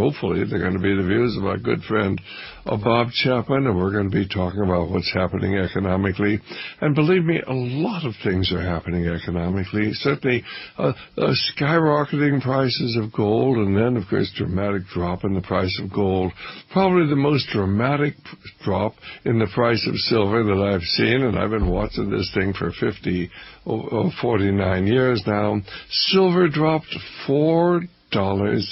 hopefully they're going to be the views of our good friend Bob Chapman, and we're going to be talking about what's happening economically. And believe me, a lot of things are happening economically. Certainly skyrocketing prices of gold, and then, of course, dramatic drop in the price of gold. Probably the most dramatic drop in the price of silver that I've seen, and I've been watching this thing for 49 years now. Silver dropped $4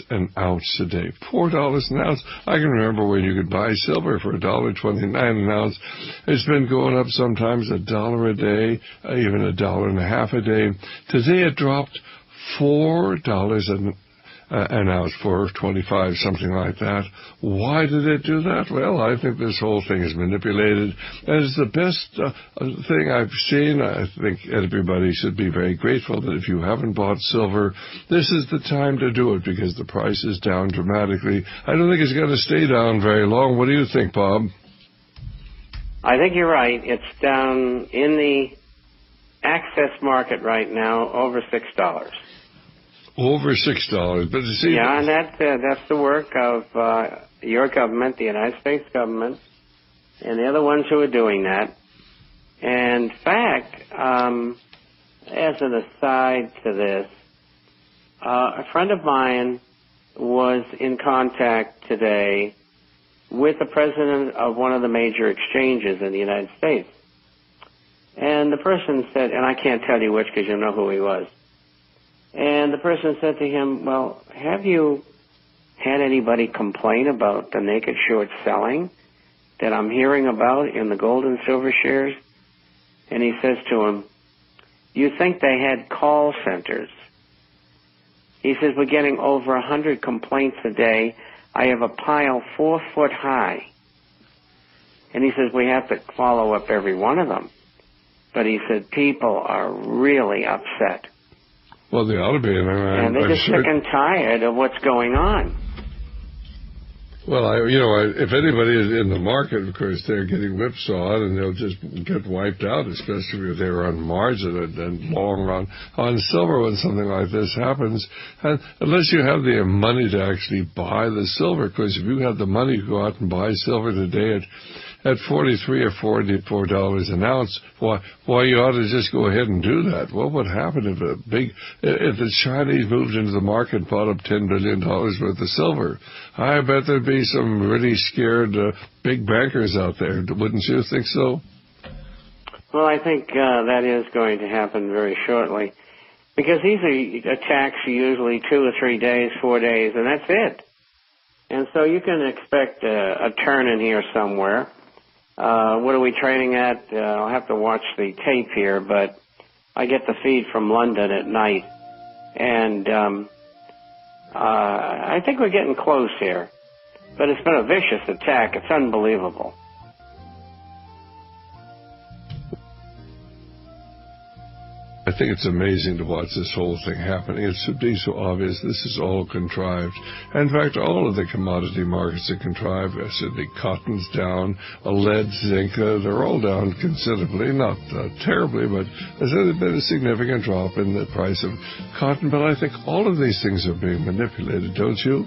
an ounce today. $4 an ounce. I can remember when you could buy silver for $1.29 an ounce. It's been going up sometimes $1 a day, even $1.50 a day. Today it dropped $4 an ounce, $4.25, something like that. Why did it do that? Well, I think this whole thing is manipulated, and it's the best thing I've seen. I think everybody should be very grateful that if you haven't bought silver, this is the time to do it because the price is down dramatically. I don't think it's going to stay down very long. What do you think, Bob? I think you're right. It's down in the access market right now over $6. Over $6, but you see, yeah, and that's the work of your government, the United States government, and they're the ones who are doing that. And in fact, as an aside to this, a friend of mine was in contact today with the president of one of the major exchanges in the United States, and the person said, and I can't tell you which because you know who he was. And the person said to him, well, have you had anybody complain about the naked short selling that I'm hearing about in the gold and silver shares? And he says to him, you think they had call centers? He says, we're getting over 100 complaints a day. I have a pile 4 foot high. And he says, we have to follow up every one of them. But he said, people are really upset. Well, they ought to be. And they're just sick and tired of what's going on. Well, if anybody is in the market, of course, they're getting whipsawed, and they'll just get wiped out, especially if they're on margin and long on silver when something like this happens. And unless you have the money to actually buy the silver, because if you had the money to go out and buy silver today at $43 or $44 an ounce, why you ought to just go ahead and do that. What would happen if the Chinese moved into the market and bought up $10 billion worth of silver? I bet there'd be some really scared big bankers out there. Wouldn't you think so? Well, I think that is going to happen very shortly, because these are attacks usually 2 or 3 days, 4 days, and that's it. And so you can expect a turn in here somewhere. What are we trading at? I'll have to watch the tape here, but I get the feed from London at night. And I think we're getting close here. But it's been a vicious attack. It's unbelievable. I think it's amazing to watch this whole thing happening. It should be so obvious this is all contrived. And in fact, all of the commodity markets are contrived. I said the cotton's down, lead, zinc, they're all down considerably, not terribly, but there's been a significant drop in the price of cotton. But I think all of these things are being manipulated, don't you?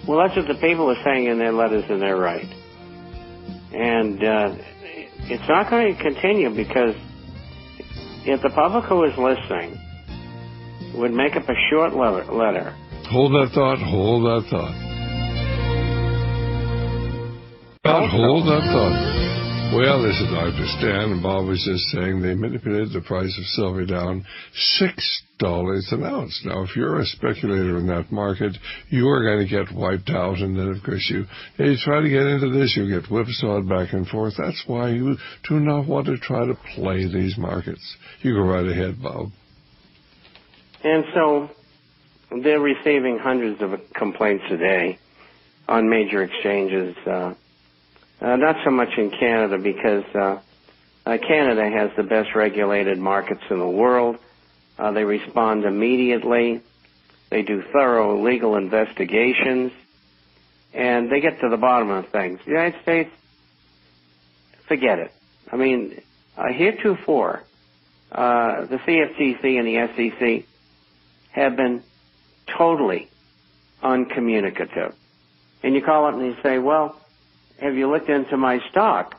Well, that's what the people are saying in their letters, and they're right. And it's not going to continue, because if the public who is listening would make up a short letter. Hold that thought. Hold that thought. Hold that thought. Well, this is Dr. Stan, and Bob was just saying they manipulated the price of silver down $6 an ounce. Now, if you're a speculator in that market, you are going to get wiped out, and then, of course, you try to get into this, you get whipsawed back and forth. That's why you do not want to try to play these markets. You go right ahead, Bob. And so they're receiving hundreds of complaints a day on major exchanges. Not so much in Canada, because Canada has the best regulated markets in the world. They respond immediately. They do thorough legal investigations, and they get to the bottom of things. The United States, forget it. I mean, heretofore, the CFTC and the SEC have been totally uncommunicative. And you call up and you say, well, have you looked into my stock,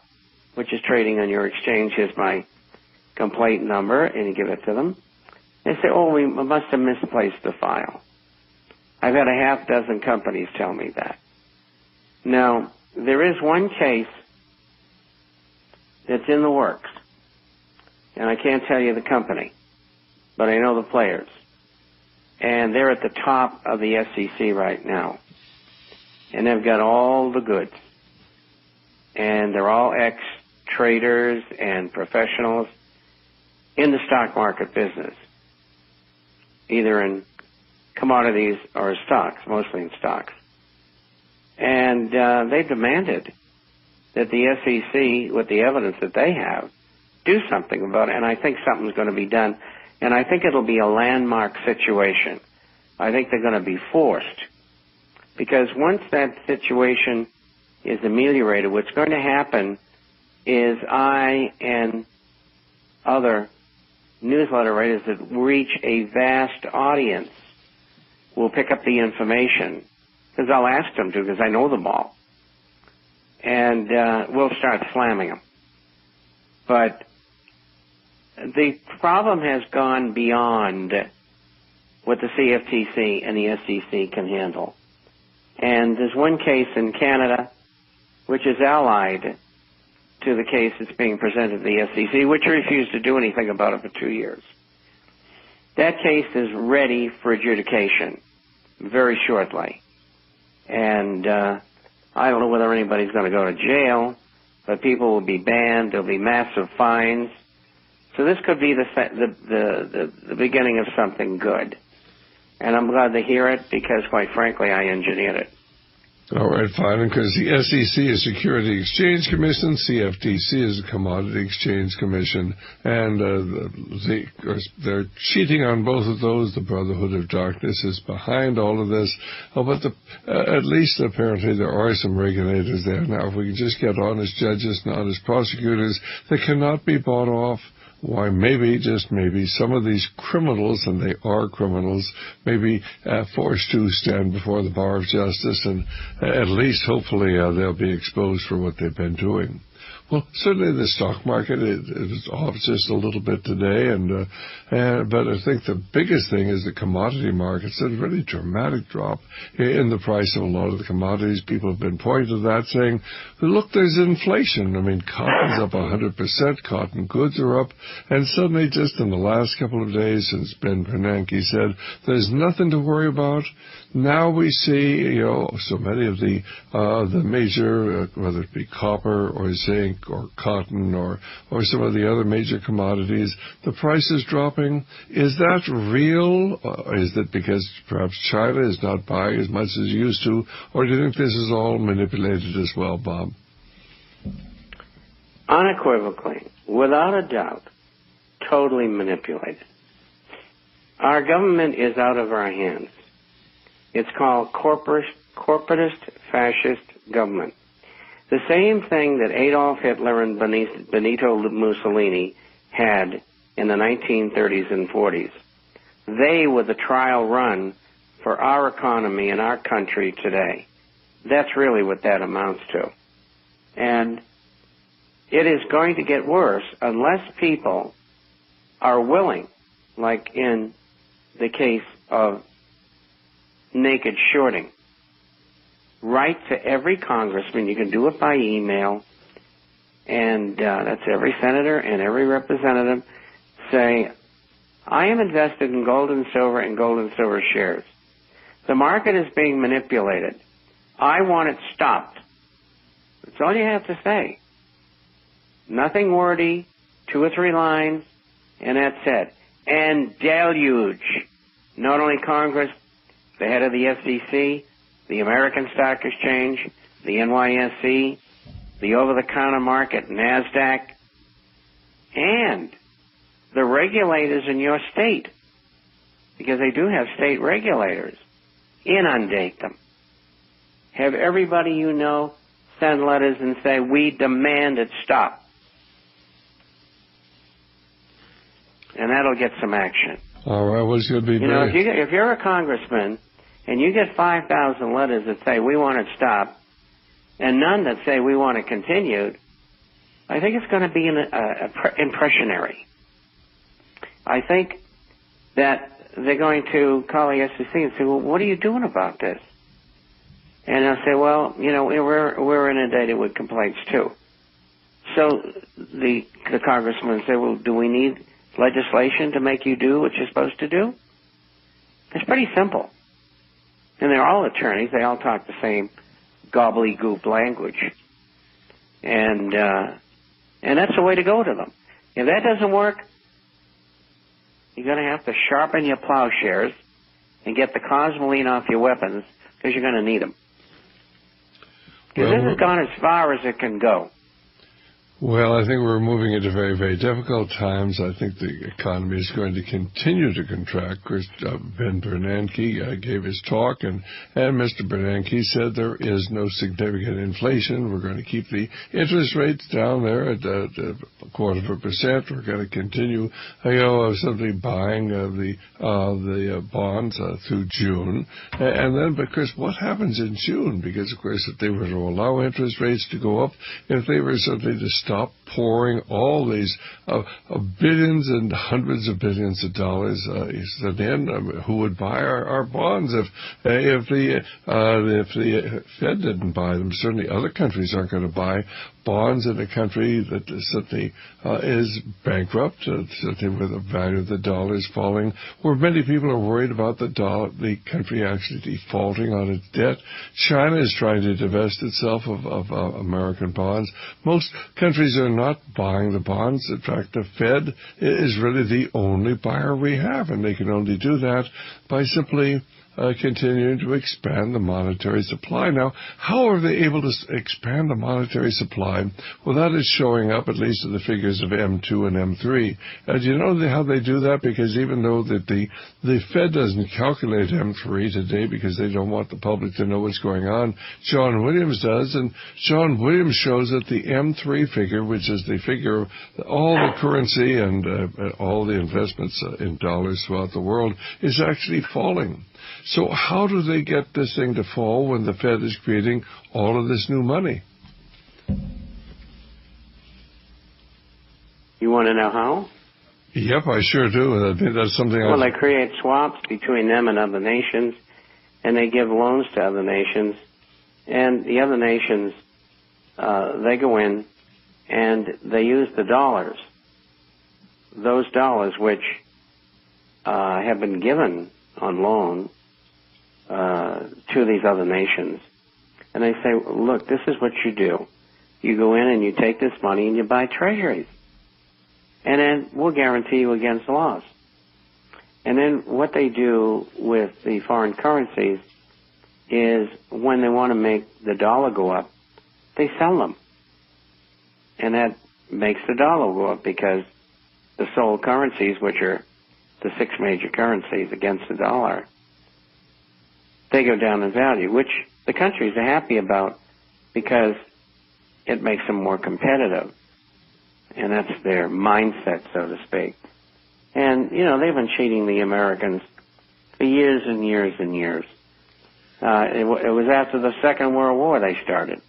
which is trading on your exchange? Here's my complaint number, and you give it to them. They say, oh, we must have misplaced the file. I've had a half dozen companies tell me that. Now, there is one case that's in the works, and I can't tell you the company, but I know the players. And they're at the top of the SEC right now. And they've got all the goods. And they're all ex-traders and professionals in the stock market business, either in commodities or stocks, mostly in stocks. And they demanded that the SEC, with the evidence that they have, do something about it. And I think something's going to be done. And I think it'll be a landmark situation. I think they're going to be forced. Because once that situation is ameliorated, what's going to happen is I and other newsletter writers that reach a vast audience will pick up the information, because I'll ask them to, because I know them all. And we'll start slamming them. But the problem has gone beyond what the CFTC and the SEC can handle. And there's one case in Canada which is allied to the case that's being presented to the SEC, which refused to do anything about it for 2 years. That case is ready for adjudication very shortly. And I don't know whether anybody's going to go to jail, but people will be banned. There'll be massive fines. So this could be the beginning of something good. And I'm glad to hear it because, quite frankly, I engineered it. All right, fine, because the SEC is Security Exchange Commission, CFTC is a Commodity Exchange Commission, and they're cheating on both of those. The Brotherhood of Darkness is behind all of this. Oh, but at least apparently there are some regulators there now. If we can just get honest judges and honest prosecutors, they cannot be bought off. Why, maybe, just maybe, some of these criminals, and they are criminals, may be forced to stand before the bar of justice, and at least, hopefully, they'll be exposed for what they've been doing. Well, certainly the stock market is off just a little bit today, but I think the biggest thing is the commodity markets. There's a really dramatic drop in the price of a lot of the commodities. People have been pointing to that, saying, look, there's inflation. I mean, cotton's up 100%, cotton goods are up, and suddenly just in the last couple of days since Ben Bernanke said, there's nothing to worry about. Now we see, so many of the major, whether it be copper or zinc or cotton or some of the other major commodities, the price is dropping. Is that real? Is that because perhaps China is not buying as much as it used to? Or do you think this is all manipulated as well, Bob? Unequivocally, without a doubt, totally manipulated. Our government is out of our hands. It's called corporatist fascist government. The same thing that Adolf Hitler and Benito Mussolini had in the 1930s and 40s. They were the trial run for our economy and our country today. That's really what that amounts to. And it is going to get worse unless people are willing, like in the case of naked shorting, write to every congressman. You can do it by email, and that's every senator and every representative. Say, I am invested in gold and silver shares. The market is being manipulated. I want it stopped. That's all you have to say. Nothing wordy, 2 or 3 lines, and that's it. And deluge not only Congress, the head of the SEC, the American Stock Exchange, the NYSE, the over-the-counter market, NASDAQ, and the regulators in your state, because they do have state regulators. Inundate them. Have everybody you know send letters and say, we demand it stop. And that'll get some action. All right, well, it's going to be if you're a congressman and you get 5,000 letters that say we want it stopped, and none that say we want it continued, I think it's going to be impressionary. I think that they're going to call the SEC and say, well, what are you doing about this? And they'll say, well, we're inundated with complaints too. So the congressman say, well, do we need legislation to make you do what you're supposed to do? It's pretty simple. And they're all attorneys. They all talk the same gobbledygook language. And that's the way to go to them. If that doesn't work, you're going to have to sharpen your plowshares and get the cosmoline off your weapons, because you're going to need them. Because this has gone as far as it can go. Well, I think we're moving into very, very difficult times. I think the economy is going to continue to contract. Ben Bernanke gave his talk, and Mr. Bernanke said there is no significant inflation. We're going to keep the interest rates down there at 0.25%. We're going to continue, simply buying the bonds through June. And then, because what happens in June? Because, of course, if they were to allow interest rates to go up, if they were simply to stop pouring all these billions and hundreds of billions of dollars, then who would buy our bonds if the Fed didn't buy them? Certainly, other countries aren't going to buy bonds in a country that simply is bankrupt, simply where the value of the dollar is falling, where many people are worried about the country actually defaulting on its debt. China is trying to divest itself of American bonds. Most countries are not buying the bonds. In fact, the Fed is really the only buyer we have, and they can only do that by simply continuing to expand the monetary supply. Now, how are they able to expand the monetary supply? Well, that is showing up, at least in the figures of M2 and M3. Do you know how they do that? Because even though that the Fed doesn't calculate M3 today because they don't want the public to know what's going on, John Williams does, and John Williams shows that the M3 figure, which is the figure of all the currency and all the investments in dollars throughout the world, is actually falling. So how do they get this thing to fall when the Fed is creating all of this new money? You want to know how? Yep, I sure do. I think that's something. Well, they create swaps between them and other nations, and they give loans to other nations, and the other nations, they go in and they use the dollars, those dollars which have been given on loan to these other nations. And they say, look, this is what you do. You go in and you take this money and you buy treasuries. And then we'll guarantee you against loss. And then what they do with the foreign currencies is when they want to make the dollar go up, they sell them. And that makes the dollar go up because the sold currencies, which are the 6 major currencies against the dollar, they go down in value, which the countries are happy about because it makes them more competitive. And that's their mindset, so to speak. And, they've been cheating the Americans for years and years and years. It was after the Second World War they started.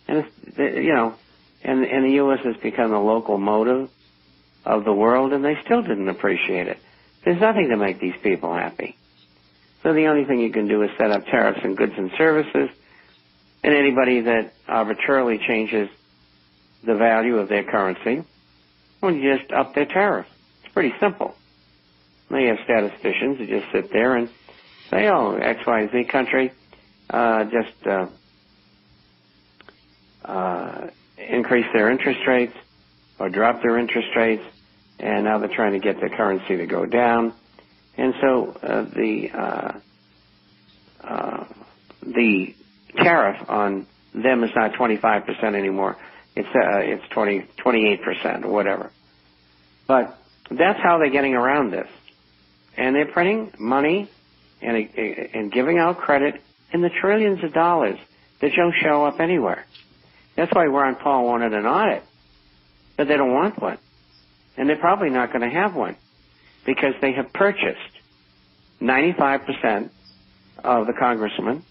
And, and the U.S. has become the locomotive of the world, and they still didn't appreciate it. There's nothing to make these people happy. So the only thing you can do is set up tariffs on goods and services, and anybody that arbitrarily changes the value of their currency, well, you just up their tariff. It's pretty simple. Now you have statisticians who just sit there and say, oh, XYZ country just increase their interest rates or drop their interest rates, and now they're trying to get their currency to go down. And so the tariff on them is not 25% anymore. It's 28% or whatever. But that's how they're getting around this. And they're printing money and giving out credit in the trillions of dollars that don't show up anywhere. That's why Ron Paul wanted an audit. But they don't want one. And they're probably not going to have one because they have purchased 95% of the congressman,